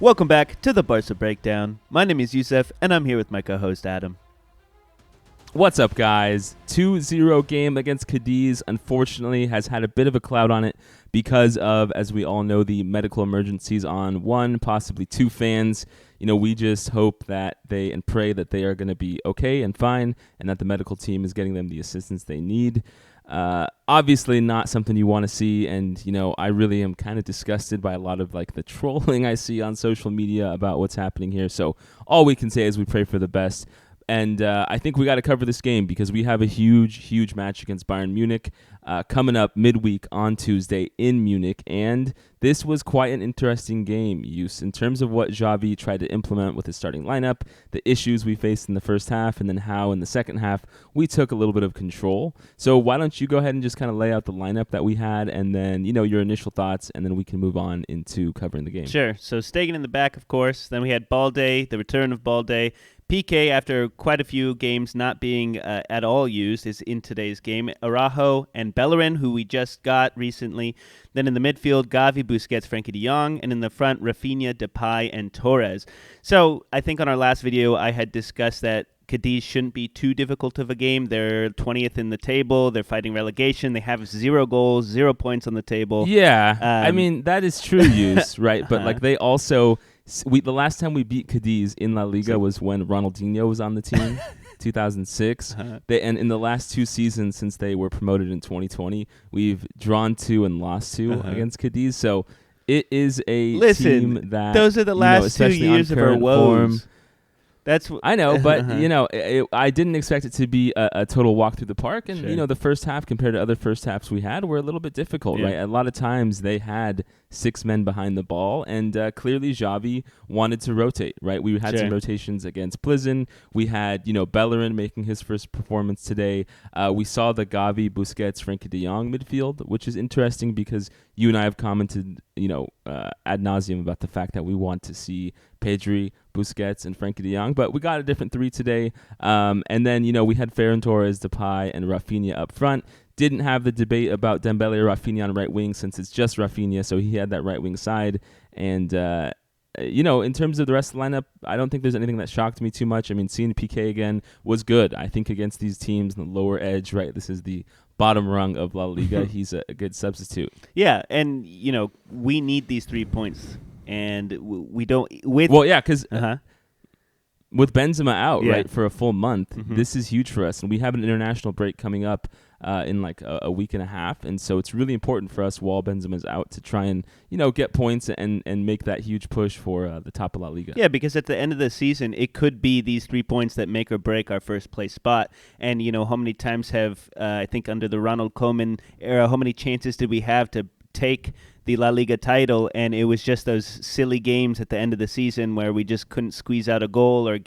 Welcome back to the Barca Breakdown. My name is Yusef, and I'm here with my co-host Adam. What's up, guys? 2-0 game against Cadiz, unfortunately, has had a bit of a cloud on it because of, as we all know, the medical emergencies on one, possibly two fans. We just hope that and pray that they are going to be okay and fine, and that the medical team is getting them the assistance they need. Obviously not something you want to see, and I really am kind of disgusted by a lot of the trolling I see on social media about what's happening here. So all we can say is we pray for the best. And I think we got to cover this game because we have a huge match against Bayern Munich coming up midweek on Tuesday in Munich. And this was quite an interesting game, in terms of what Xavi tried to implement with his starting lineup, the issues we faced in the first half, and then how in the second half we took a little bit of control. So why don't you go ahead and just kind of lay out the lineup that we had, and then, your initial thoughts, and then we can move on into covering the game. Sure. So Stegen in the back, of course. Then we had Balde, the return of Balde. Pique, after quite a few games not being at all used, is in today's game. Araujo and Bellerin, who we just got recently. Then in the midfield, Gavi, Busquets, Frenkie de Jong. And in the front, Raphinha, Depay, and Torres. So I think on our last video, I had discussed that Cadiz shouldn't be too difficult of a game. They're 20th in the table. They're fighting relegation. They have 0 goals, 0 points on the table. Yeah, I mean, that is true, right? But they also... the last time we beat Cadiz in La Liga was when Ronaldinho was on the team, 2006. And in the last 2 seasons since they were promoted in 2020, we've drawn 2 and lost 2 against Cadiz. So it is a team that, those are the last 2 years of our woes. I know, but I didn't expect it to be a total walk through the park. And sure. The first half compared to other first halves we had were a little bit difficult, right? A lot of times they had 6 men behind the ball, and clearly Xavi wanted to rotate, right? We had some rotations against Plzen. We had Bellerin making his first performance today. We saw the Gavi, Busquets, Frenkie de Jong midfield, which is interesting because you and I have commented ad nauseum about the fact that we want to see Pedri, Busquets, and Frenkie de Jong, but we got a different 3 today. And then, we had Ferran, Torres, Depay, and Raphinha up front. Didn't have the debate about Dembele or Raphinha on right wing since it's just Raphinha, so he had that right wing side. And, in terms of the rest of the lineup, I don't think there's anything that shocked me too much. I mean, seeing Pique again was good. I think against these teams on the lower edge, right, this is the bottom rung of La Liga. He's a good substitute. Yeah, and, we need these 3 points. And we don't... because with Benzema out, right, for a full month, this is huge for us. And we have an international break coming up in a week and a half. And so it's really important for us while Benzema's out to try and, get points and make that huge push for the top of La Liga. Yeah, because at the end of the season, it could be these 3 points that make or break our first place spot. And, how many times have, I think under the Ronald Koeman era, how many chances did we have to take the La Liga title, and it was just those silly games at the end of the season where we just couldn't squeeze out a goal or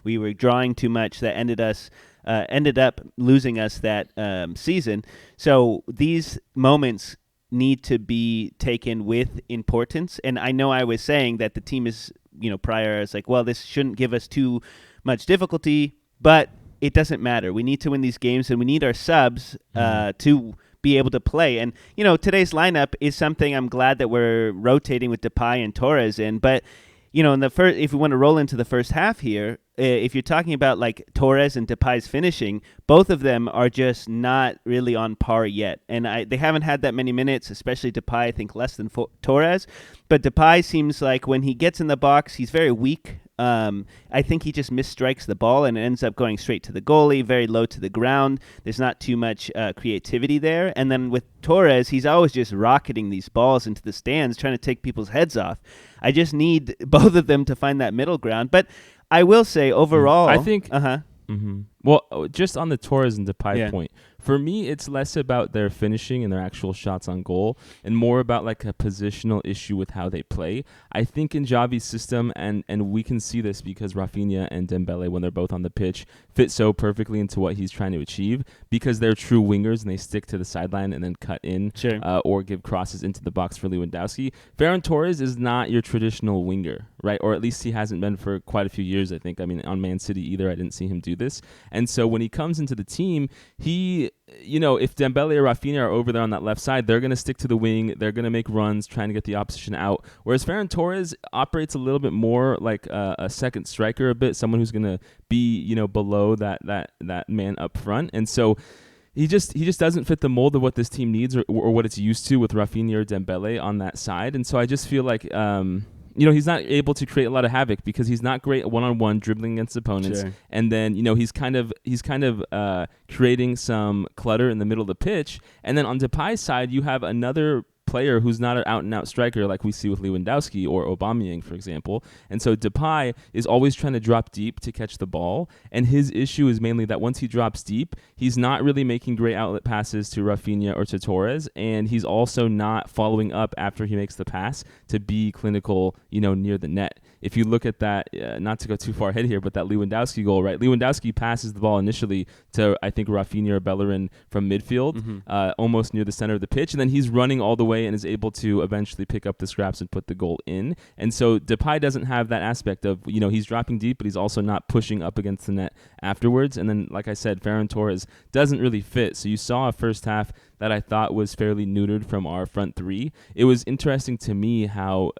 we were drawing too much that ended up losing us that season. So these moments need to be taken with importance. And I know I was saying that the team is, prior is like, well, this shouldn't give us too much difficulty, but it doesn't matter. We need to win these games, and we need our subs to be able to play. And, today's lineup is something I'm glad that we're rotating with Depay and Torres in. But, in the first, if we want to roll into the first half here, if you're talking about Torres and Depay's finishing, both of them are just not really on par yet. And they haven't had that many minutes, especially Depay, I think less than Torres. But Depay seems like when he gets in the box, he's very weak. I think he just misstrikes the ball and it ends up going straight to the goalie, very low to the ground. There's not too much creativity there. And then with Torres, he's always just rocketing these balls into the stands, trying to take people's heads off. I just need both of them to find that middle ground. But I will say overall, I think. Well, just on the Torres and Depay point, for me, it's less about their finishing and their actual shots on goal and more about a positional issue with how they play. I think in Xavi's system, and we can see this because Raphinha and Dembele, when they're both on the pitch, fit so perfectly into what he's trying to achieve because they're true wingers and they stick to the sideline and then cut in or give crosses into the box for Lewandowski. Ferran Torres is not your traditional winger, right? Or at least he hasn't been for quite a few years, I think. I mean, on Man City either, I didn't see him do this. And so when he comes into the team, he if Dembele or Raphinha are over there on that left side, they're going to stick to the wing. They're going to make runs, trying to get the opposition out. Whereas Ferran Torres operates a little bit more like a second striker, a bit, someone who's going to be, below that man up front. And so he just doesn't fit the mold of what this team needs or what it's used to with Raphinha or Dembele on that side. And so I just feel like he's not able to create a lot of havoc because he's not great one-on-one dribbling against opponents. Sure. And then, he's kind of creating some clutter in the middle of the pitch. And then on Depay's side, you have another player who's not an out-and-out striker like we see with Lewandowski or Aubameyang, for example. And so Depay is always trying to drop deep to catch the ball, and his issue is mainly that once he drops deep, he's not really making great outlet passes to Raphinha or to Torres, and he's also not following up after he makes the pass to be clinical, near the net. If you look at that, not to go too far ahead here, but that Lewandowski goal, right? Lewandowski passes the ball initially to, I think, Raphinha or Bellerin from midfield, almost near the center of the pitch, and then he's running all the way and is able to eventually pick up the scraps and put the goal in. And so Depay doesn't have that aspect of, he's dropping deep, but he's also not pushing up against the net afterwards. And then, like I said, Ferran Torres doesn't really fit. So you saw a first half that I thought was fairly neutered from our front three. It was interesting to me how,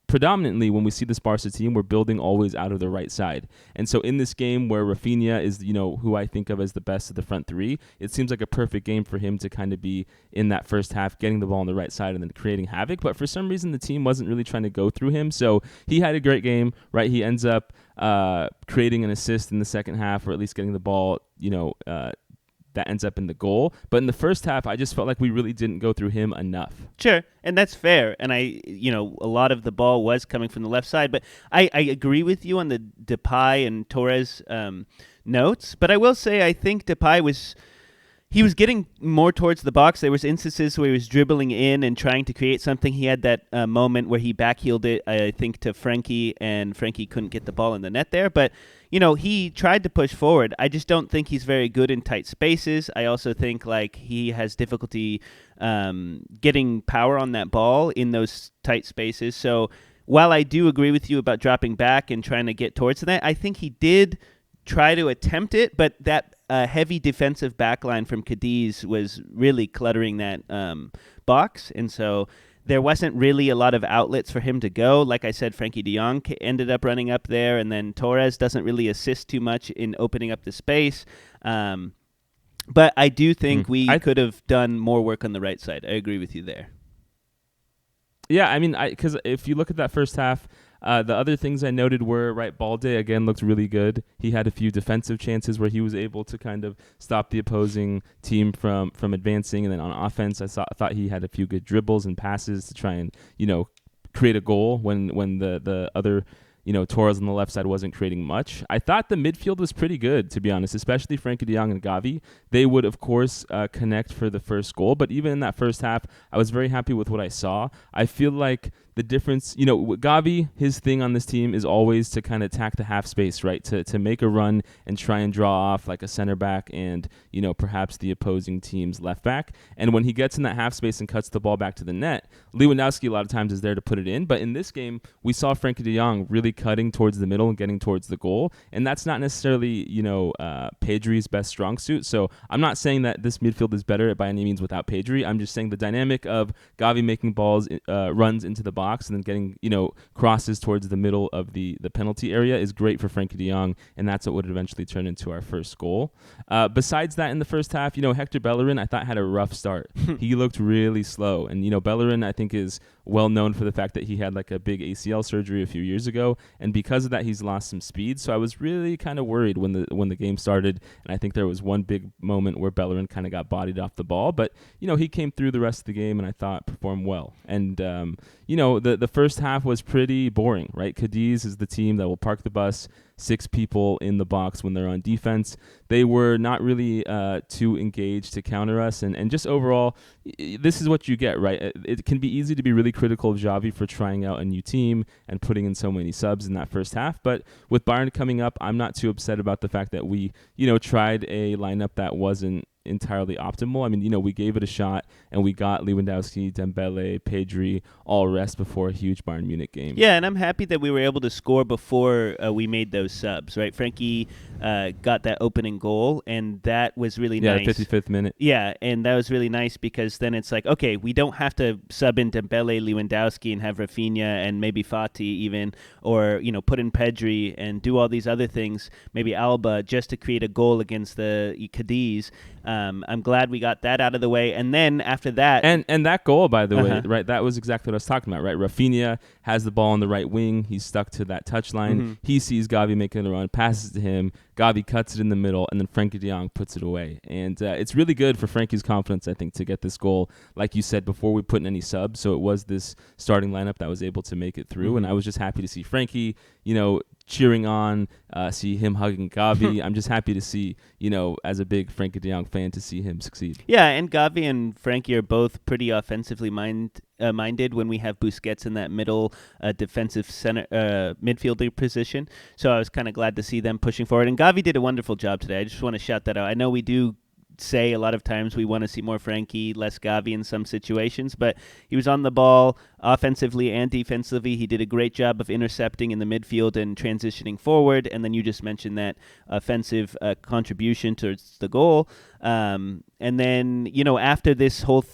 predominantly when we see this Barca team, we're building always out of the right side. And so in this game where Raphinha is, who I think of as the best of the front three, it seems like a perfect game for him to kind of be in that first half, getting the ball on the right side and then creating havoc. But for some reason, the team wasn't really trying to go through him. So he had a great game, right? He ends up creating an assist in the second half, or at least getting the ball, that ends up in the goal. But in the first half, I just felt like we really didn't go through him enough. Sure, and that's fair. And a lot of the ball was coming from the left side. But I agree with you on the Depay and Torres notes. But I will say I think Depay was getting more towards the box. There was instances where he was dribbling in and trying to create something. He had that moment where he backheeled it, I think, to Frenkie, and Frenkie couldn't get the ball in the net there. But he tried to push forward. I just don't think he's very good in tight spaces. I also think he has difficulty getting power on that ball in those tight spaces. So while I do agree with you about dropping back and trying to get towards the net, I think he did try to attempt it, but that heavy defensive backline from Cadiz was really cluttering that box. And so there wasn't really a lot of outlets for him to go. Like I said, Frenkie de Jong ended up running up there, and then Torres doesn't really assist too much in opening up the space. But I do think we could have done more work on the right side. I agree with you there. Yeah, I mean, because if you look at that first half, the other things I noted were, right, Balde, again, looked really good. He had a few defensive chances where he was able to kind of stop the opposing team from advancing. And then on offense, I thought he had a few good dribbles and passes to try and, create a goal when the other Torres on the left side wasn't creating much. I thought the midfield was pretty good, to be honest, especially Frenkie de Jong and Gavi. They would, of course, connect for the first goal. But even in that first half, I was very happy with what I saw. I feel like the difference, Gavi, his thing on this team is always to kind of attack the half space, right? To make a run and try and draw off like a center back and, perhaps the opposing team's left back. And when he gets in that half space and cuts the ball back to the net, Lewandowski a lot of times is there to put it in. But in this game, we saw Frenkie de Jong really cutting towards the middle and getting towards the goal. And that's not necessarily, Pedri's best strong suit. So I'm not saying that this midfield is better by any means without Pedri. I'm just saying the dynamic of Gavi making runs into the box and then getting, crosses towards the middle of the penalty area is great for Frenkie de Jong, and that's what would eventually turn into our first goal. Besides that, in the first half, Hector Bellerin, I thought had a rough start. He looked really slow, and Bellerin, I think, is well known for the fact that he had like a big ACL surgery a few years ago, and because of that, he's lost some speed. So I was really kind of worried when the game started, and I think there was one big moment where Bellerin kind of got bodied off the ball, but he came through the rest of the game, and I thought performed well. And the first half was pretty boring, right? Cadiz is the team that will park the bus, 6 people in the box when they're on defense. They were not really too engaged to counter us. And just overall, this is what you get, right? It can be easy to be really critical of Xavi for trying out a new team and putting in so many subs in that first half. But with Bayern coming up, I'm not too upset about the fact that we, tried a lineup that wasn't entirely optimal. I mean, we gave it a shot, and we got Lewandowski, Dembele, Pedri all rest before a huge Bayern Munich game. Yeah, and I'm happy that we were able to score before we made those subs, right? Frenkie got that opening goal, and that was really nice. Yeah, the 55th minute. Yeah, and that was really nice because then it's like, okay, we don't have to sub in Dembele, Lewandowski, and have Raphinha and maybe Fati even, or, put in Pedri and do all these other things, maybe Alba, just to create a goal against the Cadiz. I'm glad we got that out of the way. And then after that... And that goal, by the way, right, that was exactly what I was talking about, right? Raphinha has the ball on the right wing. He's stuck to that touchline. Mm-hmm. He sees Gavi making a run, passes to him. Gavi cuts it in the middle, and then Frenkie de Jong puts it away. And it's really good for Frenkie's confidence, I think, to get this goal, like you said, before we put in any subs. So it was this starting lineup that was able to make it through. Mm-hmm. And I was just happy to see Frenkie, cheering on, see him hugging Gavi. I'm just happy to see, as a big Frenkie de Jong fan, to see him succeed. Yeah, and Gavi and Frenkie are both pretty offensively minded when we have Busquets in that middle defensive center midfielder position. So I was kind of glad to see them pushing forward. And Gavi did a wonderful job today. I just want to shout that out. I know we do say a lot of times we want to see more Frenkie, less Gavi in some situations, but he was on the ball offensively and defensively. He did a great job of intercepting in the midfield and transitioning forward, and then you just mentioned that offensive contribution towards the goal. And then, after this whole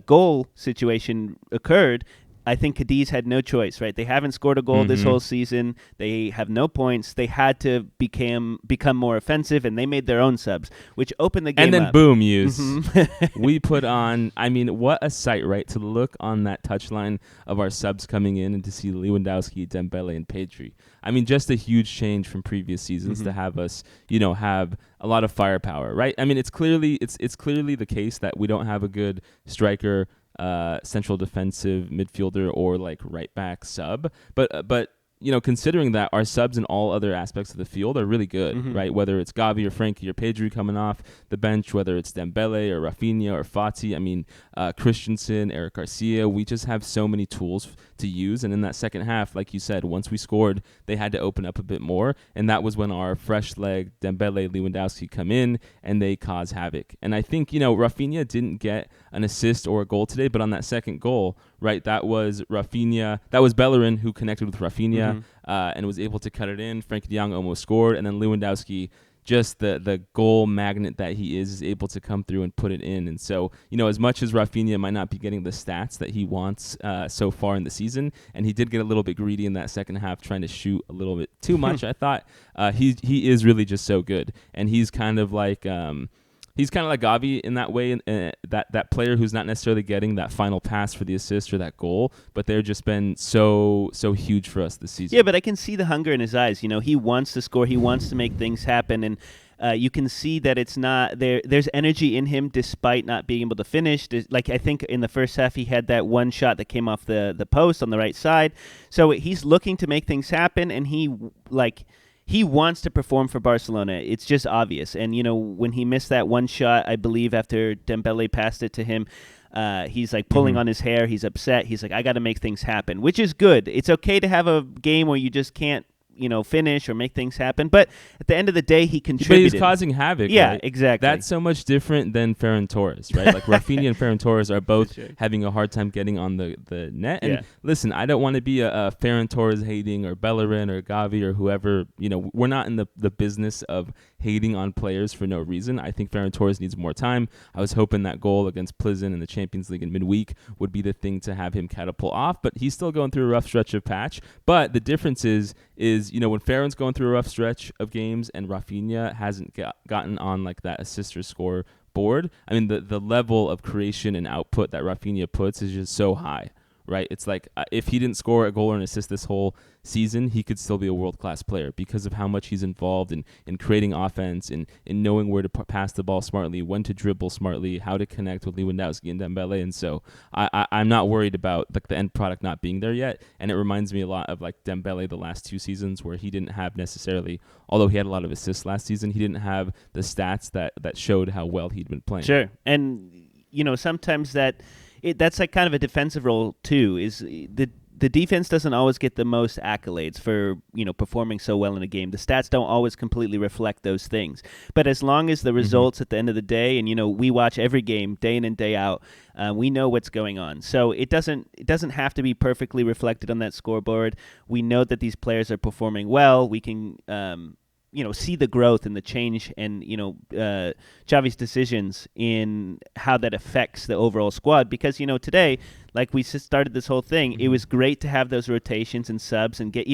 goal situation occurred, I think Cadiz had no choice, right? They haven't scored a goal this whole season. They have no points. They had to become more offensive, and they made their own subs, which opened the game up. And then up. Boom, we put on, what a sight, right? To look on that touchline of our subs coming in and to see Lewandowski, Dembele, and Pedri. Just a huge change from previous seasons to have us, have a lot of firepower, right? It's clearly the case that we don't have a good striker, central defensive midfielder or like right back sub, but considering that our subs in all other aspects of the field are really good, right? Whether it's Gavi or Frenkie or Pedri coming off the bench, whether it's Dembele or Raphinha or Fati, Christensen, Eric Garcia, we just have so many tools to use. And in that second half, like you said, once we scored, they had to open up a bit more. And that was when our fresh leg, Dembele, Lewandowski come in and they cause havoc. And I think, Raphinha didn't get an assist or a goal today, but on that second goal, right, that was Raphinha, that was Bellerin who connected with Raphinha and was able to cut it in. Frenkie de Jong almost scored, and then Lewandowski, just the goal magnet that he is able to come through and put it in. And so, as much as Raphinha might not be getting the stats that he wants so far in the season, and he did get a little bit greedy in that second half trying to shoot a little bit too much, I thought he is really just so good. And he's kind of like... He's kind of like Gavi in that way, that player who's not necessarily getting that final pass for the assist or that goal, but they've just been so huge for us this season. Yeah, but I can see the hunger in his eyes. He wants to score. He wants to make things happen, and you can see that it's not there. There's energy in him despite not being able to finish. Like I think in the first half he had that one shot that came off the post on the right side. So he's looking to make things happen, and he wants to perform for Barcelona. It's just obvious. And, when he missed that one shot, I believe after Dembele passed it to him, he's like pulling on his hair. He's upset. He's like, I got to make things happen, which is good. It's okay to have a game where you just can't, finish or make things happen. But at the end of the day, he contributed. But he's causing havoc. Yeah, right? exactly. That's so much different than Ferran and Torres, right? Like Raphinha and Ferran Torres are both having a hard time getting on the net. And listen, I don't want to be a Ferran Torres hating or Bellerin or Gavi or whoever. We're not in the business of hating on players for no reason. I think Ferran Torres needs more time. I was hoping that goal against Plizen in the Champions League in midweek would be the thing to have him catapult off, but he's still going through a rough stretch of patch. But the difference is when Ferran's going through a rough stretch of games and Raphinha hasn't gotten on like that assist or score board, the level of creation and output that Raphinha puts is just so high. Right, it's like if he didn't score a goal or an assist this whole season, he could still be a world-class player because of how much he's involved in creating offense, in knowing where to pass the ball smartly, when to dribble smartly, how to connect with Lewandowski and Dembele. And so I'm not worried about the end product not being there yet. And it reminds me a lot of like Dembele the last two seasons where he didn't have necessarily, although he had a lot of assists last season, he didn't have the stats that showed how well he'd been playing. Sure, and sometimes that's like kind of a defensive role too. Is the the defense doesn't always get the most accolades for, performing so well in a game. The stats don't always completely reflect those things. But as long as the results at the end of the day, and, we watch every game day in and day out, we know what's going on. So it doesn't have to be perfectly reflected on that scoreboard. We know that these players are performing well. We can see the growth and the change and, Xavi's decisions in how that affects the overall squad. Because, today, like we started this whole thing, it was great to have those rotations and subs and get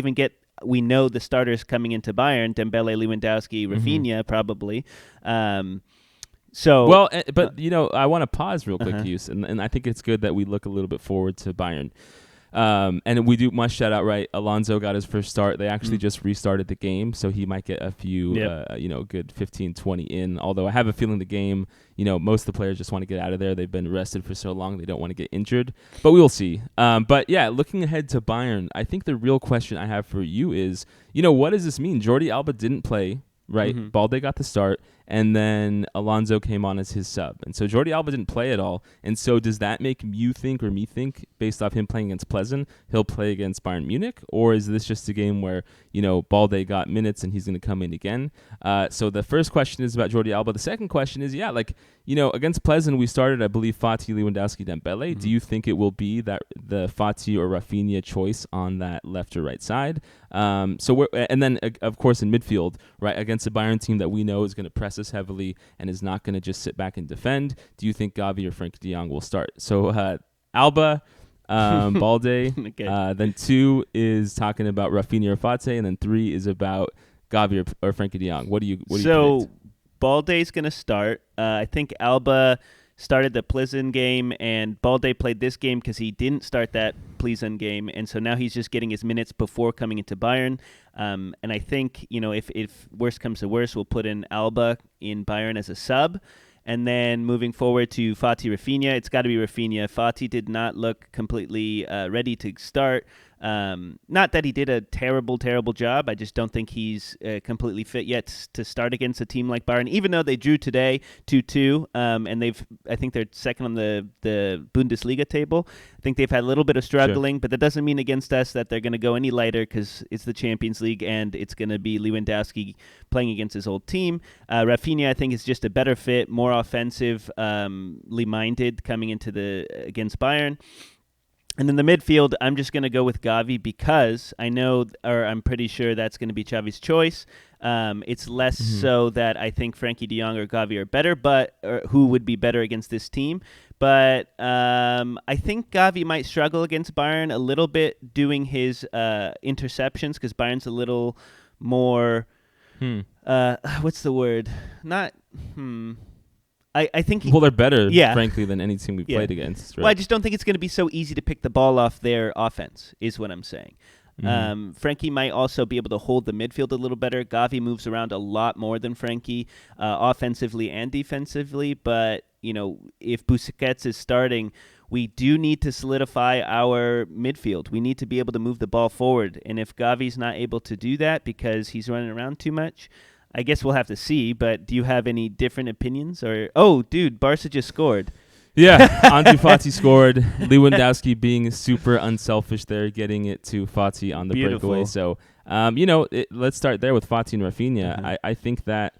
we know the starters coming into Bayern, Dembele, Lewandowski, Raphinha, probably. I want to pause real quick, Hughes, and I think it's good that we look a little bit forward to Bayern. And we must shout out, right? Alonso got his first start. They actually just restarted the game, so he might get a few, good 15, 20 in. Although I have a feeling the game, most of the players just want to get out of there. They've been rested for so long, they don't want to get injured. But we will see. But yeah, looking ahead to Bayern, I think the real question I have for you is, what does this mean? Jordi Alba didn't play, right? Balde got the start, and then Alonso came on as his sub. And so Jordi Alba didn't play at all. And so does that make you think, or me think, based off him playing against Pleasant, he'll play against Bayern Munich? Or is this just a game where, Balde got minutes and he's going to come in again? So the first question is about Jordi Alba. The second question is, against Pleasant, we started, I believe, Fati, Lewandowski, Dembele. Do you think it will be that the Fati or Raphinha choice on that left or right side? And then, of course, in midfield, right, against a Bayern team that we know is going to press us heavily and is not going to just sit back and defend, do you think Gavi or Frenkie de Jong will start? So Alba, Balde, okay. Then 2 is talking about Raphinha or Fati, and then 3 is about Gavi or Frenkie de Jong. What do you predict? Balde's going to start. I think Alba started the Pleasant game, and Balde played this game because he didn't start that Pleasant game, and so now he's just getting his minutes before coming into Bayern. And I think, if worst comes to worst, we'll put in Alba in Bayern as a sub. And then moving forward to Fati Raphinha, it's got to be Raphinha. Fati did not look completely ready to start. Not that he did a terrible job. I just don't think he's completely fit yet to start against a team like Bayern, even though they drew today 2-2, and I think they're second on the Bundesliga table. I think they've had a little bit of struggling, but that doesn't mean against us that they're going to go any lighter, because it's the Champions League and it's going to be Lewandowski playing against his old team. Raphinha, I think, is just a better fit, more offensively minded coming into against Bayern. And in the midfield, I'm just going to go with Gavi because I'm pretty sure that's going to be Xavi's choice. It's less so that I think Frenkie de Jong or Gavi are better, or who would be better against this team. But I think Gavi might struggle against Bayern a little bit doing his interceptions, because Bayern's a little more, what's the word? I think they're better, frankly, than any team we've played against. Right? Well, I just don't think it's going to be so easy to pick the ball off their offense, is what I'm saying. Frenkie might also be able to hold the midfield a little better. Gavi moves around a lot more than Frenkie, offensively and defensively. But, if Busquets is starting, we do need to solidify our midfield. We need to be able to move the ball forward. And if Gavi's not able to do that because he's running around too much, I guess we'll have to see. But do you have any different opinions? Dude, Barca just scored. Yeah, Ansu Fati scored. Lewandowski being super unselfish there, getting it to Fati on the breakaway. So, let's start there with Fati and Raphinha. I think that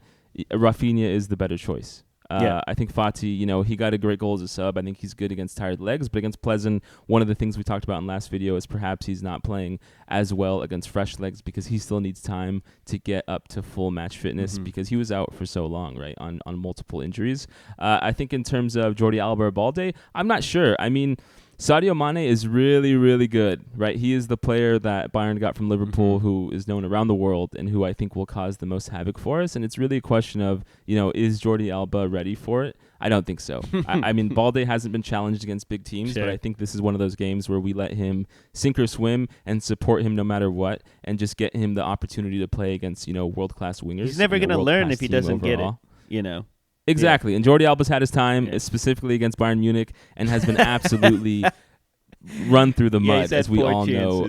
Raphinha is the better choice. I think Fati, he got a great goal as a sub. I think he's good against tired legs. But against Pleasant, one of the things we talked about in last video is perhaps he's not playing as well against fresh legs because he still needs time to get up to full match fitness because he was out for so long, right, on multiple injuries. I think in terms of Jordi Alba or Balde, I'm not sure. I mean, Sadio Mane is really, really good, right? He is the player that Bayern got from Liverpool who is known around the world and who I think will cause the most havoc for us. And it's really a question of, is Jordi Alba ready for it? I don't think so. I mean, Balde hasn't been challenged against big teams, but I think this is one of those games where we let him sink or swim and support him no matter what and just get him the opportunity to play against, world-class wingers. He's never going to learn if he doesn't overall. Get it, Exactly. And Jordi Alba's had his time, specifically against Bayern Munich, and has been absolutely run through the mud, as we all know.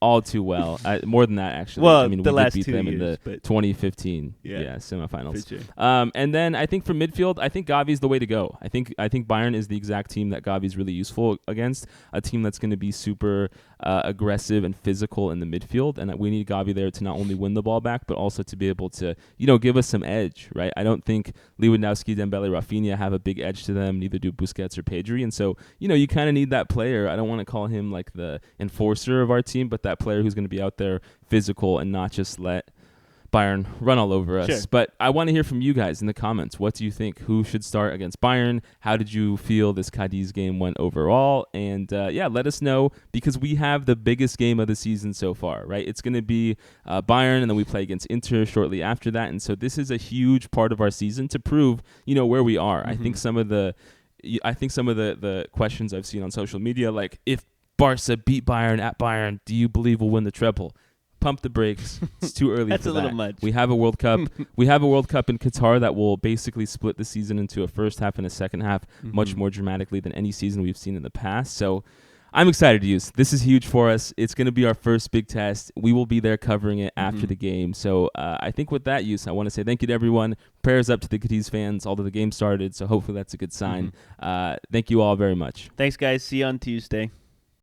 all too well. More than that, actually. Well, I mean, the we last did beat 2 them in years, the but 2015 yeah, semifinals. for sure. And then I think for midfield, I think Gavi's the way to go. I think Bayern is the exact team that Gavi's really useful against, a team that's going to be super aggressive and physical in the midfield, and we need Gavi there to not only win the ball back, but also to be able to, give us some edge, right? I don't think Lewandowski, Dembele, Raphinha have a big edge to them, neither do Busquets or Pedri, and so, you kind of need that player. I don't want to call him like the enforcer of our team, but that player who's going to be out there physical and not just let Bayern run all over us. Sure. But I want to hear from you guys in the comments. What do you think? Who should start against Bayern? How did you feel this Cadiz game went overall? And let us know, because we have the biggest game of the season so far, right? It's going to be Bayern, and then we play against Inter shortly after that. And so this is a huge part of our season to prove, where we are. Mm-hmm. I think some of the questions I've seen on social media, like, if Barca beat Bayern at Bayern, do you believe we'll win the treble? Pump the brakes. It's too early. That's for a little that. much. We have a World Cup. We have a World Cup in Qatar that will basically split the season into a first half and a second half, much more dramatically than any season we've seen in the past. So I'm excited to use. This is huge for us. It's going to be our first big test. We will be there covering it after the game. So I think with that use, I want to say thank you to everyone. Prayers up to the Cadiz fans, although the game started. So hopefully that's a good sign. Thank you all very much. Thanks, guys. See you on Tuesday.